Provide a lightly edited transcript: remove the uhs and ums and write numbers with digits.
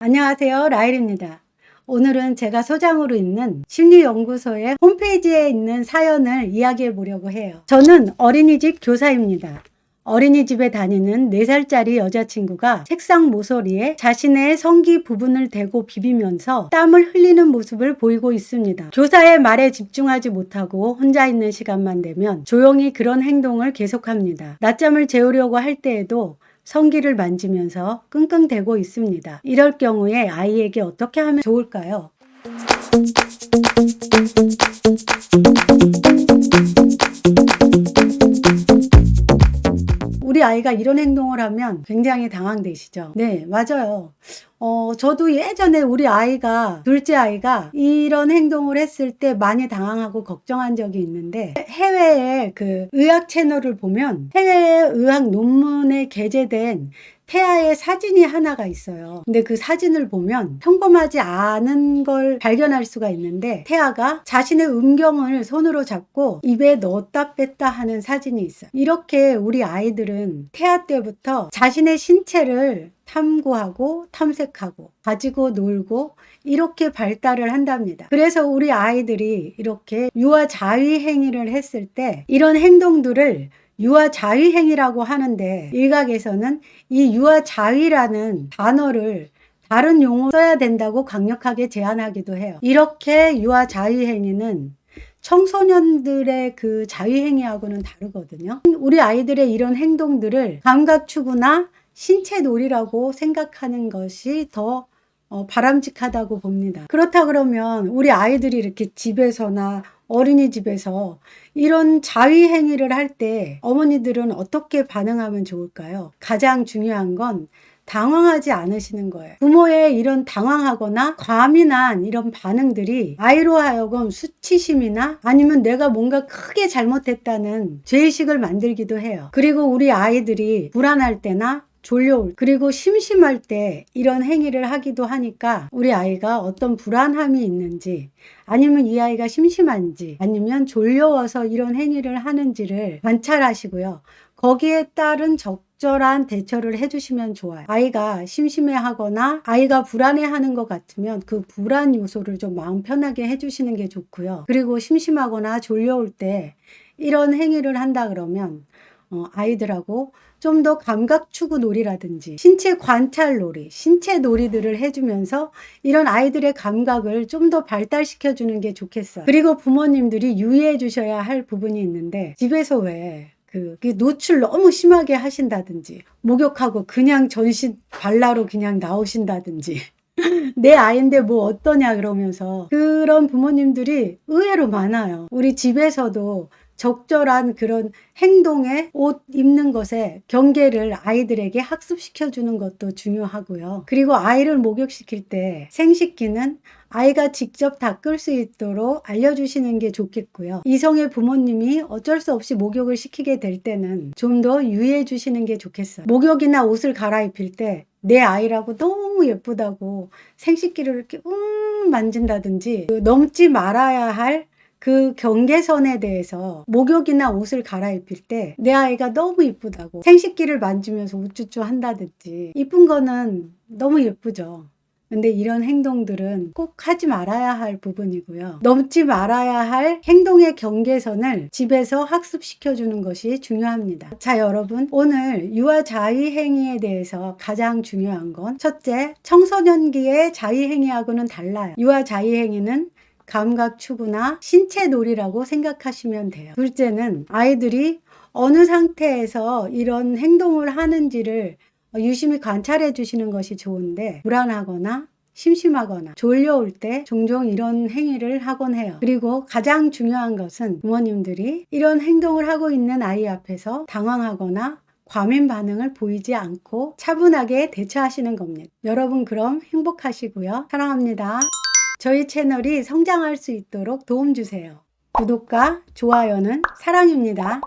안녕하세요, 라일입니다. 오늘은 제가 소장으로 있는 심리연구소의 홈페이지에 있는 사연을 이야기해 보려고 해요. 저는 어린이집 교사입니다. 어린이집에 다니는 4살짜리 여자친구가 책상 모서리에 자신의 성기 부분을 대고 비비면서 땀을 흘리는 모습을 보이고 있습니다. 교사의 말에 집중하지 못하고 혼자 있는 시간만 되면 조용히 그런 행동을 계속합니다. 낮잠을 재우려고 할 때에도 성기를 만지면서 끙끙대고 있습니다. 이럴 경우에 아이에게 어떻게 하면 좋을까요? 우리 아이가 이런 행동을 하면 굉장히 당황되시죠? 네, 맞아요. 저도 예전에 우리 아이가, 둘째 아이가 이런 행동을 했을 때 많이 당황하고 걱정한 적이 있는데, 해외의 그 의학 채널을 보면 해외의 의학 논문에 게재된 태아의 사진이 하나가 있어요. 근데 그 사진을 보면 평범하지 않은 걸 발견할 수가 있는데, 태아가 자신의 음경을 손으로 잡고 입에 넣었다 뺐다 하는 사진이 있어요. 이렇게 우리 아이들은 태아 때부터 자신의 신체를 탐구하고 탐색하고 가지고 놀고 이렇게 발달을 한답니다. 그래서 우리 아이들이 이렇게 유아자위 행위를 했을 때 이런 행동들을 유아자위 행위라고 하는데, 일각에서는 이 유아자위라는 단어를 다른 용어 써야 된다고 강력하게 제안하기도 해요. 이렇게 유아자위 행위는 청소년들의 그 자위행위하고는 다르거든요. 우리 아이들의 이런 행동들을 감각추구나 신체놀이라고 생각하는 것이 더 바람직하다고 봅니다. 그렇다 그러면 우리 아이들이 이렇게 집에서나 어린이집에서 이런 자위행위를 할 때 어머니들은 어떻게 반응하면 좋을까요? 가장 중요한 건 당황하지 않으시는 거예요. 부모의 이런 당황하거나 과민한 이런 반응들이 아이로 하여금 수치심이나 아니면 내가 뭔가 크게 잘못했다는 죄의식을 만들기도 해요. 그리고 우리 아이들이 불안할 때나 졸려올, 그리고 심심할 때 이런 행위를 하기도 하니까 우리 아이가 어떤 불안함이 있는지, 아니면 이 아이가 심심한지, 아니면 졸려워서 이런 행위를 하는지를 관찰하시고요. 거기에 따른 적절한 대처를 해주시면 좋아요. 아이가 심심해하거나 아이가 불안해하는 것 같으면 그 불안 요소를 좀 마음 편하게 해주시는 게 좋고요. 그리고 심심하거나 졸려올 때 이런 행위를 한다 그러면 아이들하고 좀 더 감각추구 놀이라든지 신체 관찰 놀이, 신체 놀이들을 해주면서 이런 아이들의 감각을 좀 더 발달시켜 주는 게 좋겠어요. 그리고 부모님들이 유의해 주셔야 할 부분이 있는데, 집에서 왜 노출 너무 심하게 하신다든지, 목욕하고 그냥 전신 발라로 그냥 나오신다든지 내 아이인데 뭐 어떠냐 그러면서 그런 부모님들이 의외로 많아요. 우리 집에서도 적절한 그런 행동에, 옷 입는 것에 경계를 아이들에게 학습시켜 주는 것도 중요하고요. 그리고 아이를 목욕시킬 때 생식기는 아이가 직접 닦을 수 있도록 알려주시는 게 좋겠고요. 이성의 부모님이 어쩔 수 없이 목욕을 시키게 될 때는 좀 더 유의해 주시는 게 좋겠어요. 목욕이나 옷을 갈아입힐 때 내 아이라고 너무 예쁘다고 생식기를 이렇게 만진다든지, 넘지 말아야 할 그 경계선에 대해서 목욕이나 옷을 갈아입힐 때 내 아이가 너무 이쁘다고 생식기를 만지면서 우쭈쭈 한다든지, 이쁜 거는 너무 예쁘죠. 근데 이런 행동들은 꼭 하지 말아야 할 부분이고요. 넘지 말아야 할 행동의 경계선을 집에서 학습시켜 주는 것이 중요합니다. 자, 여러분, 오늘 유아자위 행위에 대해서 가장 중요한 건, 첫째, 청소년기의 자위 행위하고는 달라요. 유아자위 행위는 감각 추구나 신체 놀이라고 생각하시면 돼요. 둘째는 아이들이 어느 상태에서 이런 행동을 하는지를 유심히 관찰해 주시는 것이 좋은데, 불안하거나 심심하거나 졸려올 때 종종 이런 행위를 하곤 해요. 그리고 가장 중요한 것은 부모님들이 이런 행동을 하고 있는 아이 앞에서 당황하거나 과민 반응을 보이지 않고 차분하게 대처하시는 겁니다. 여러분, 그럼 행복하시고요. 사랑합니다. 저희 채널이 성장할 수 있도록 도움 주세요. 구독과 좋아요는 사랑입니다.